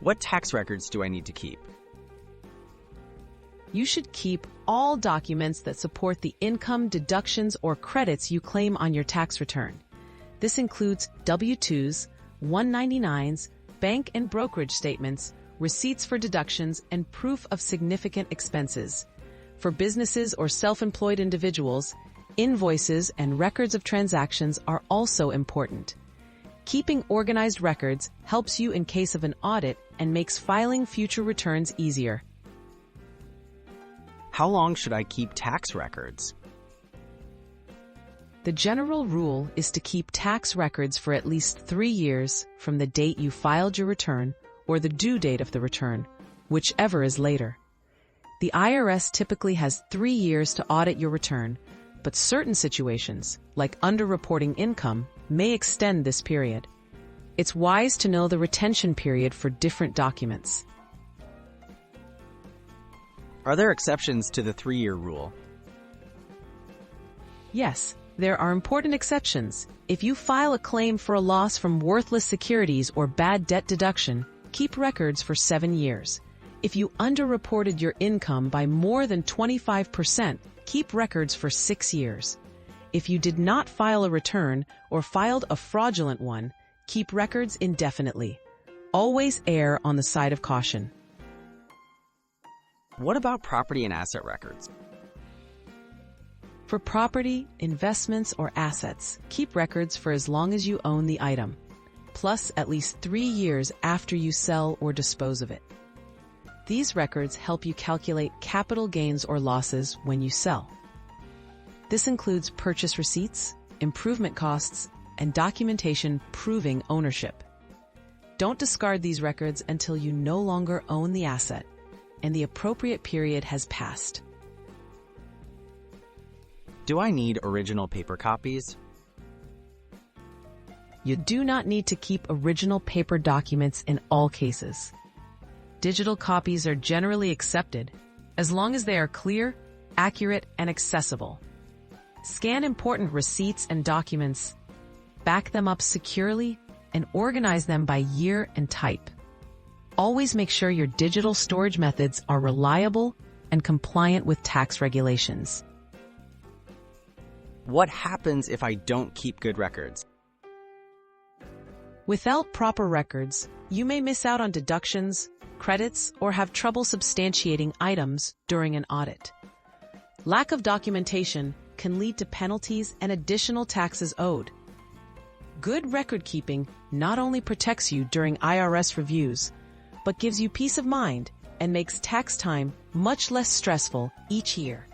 What tax records do I need to keep? You should keep all documents that support the income, deductions, or credits you claim on your tax return. This includes W-2s, 199s, bank and brokerage statements, receipts for deductions, and proof of significant expenses. For businesses or self-employed individuals, invoices and records of transactions are also important. Keeping organized records helps you in case of an audit and makes filing future returns easier. How long should I keep tax records? The general rule is to keep tax records for at least 3 years from the date you filed your return or the due date of the return, whichever is later. The IRS typically has 3 years to audit your return, but certain situations, like underreporting income, may extend this period. It's wise to know the retention period for different documents. Are there exceptions to the 3-year rule? Yes, there are important exceptions. If you file a claim for a loss from worthless securities or bad debt deduction, keep records for 7 years. If you underreported your income by more than 25%, keep records for 6 years. If you did not file a return or filed a fraudulent one, keep records indefinitely. Always err on the side of caution. What about property and asset records? For property, investments, or assets, keep records for as long as you own the item, plus at least 3 years after you sell or dispose of it. These records help you calculate capital gains or losses when you sell. This includes purchase receipts, improvement costs, and documentation proving ownership. Don't discard these records until you no longer own the asset and the appropriate period has passed. Do I need original paper copies? You do not need to keep original paper documents in all cases. Digital copies are generally accepted as long as they are clear, accurate, and accessible. Scan important receipts and documents, back them up securely, and organize them by year and type. Always make sure your digital storage methods are reliable and compliant with tax regulations. What happens if I don't keep good records? Without proper records, you may miss out on deductions, credits, or have trouble substantiating items during an audit. Lack of documentation can lead to penalties and additional taxes owed. Good record keeping not only protects you during IRS reviews, but gives you peace of mind and makes tax time much less stressful each year.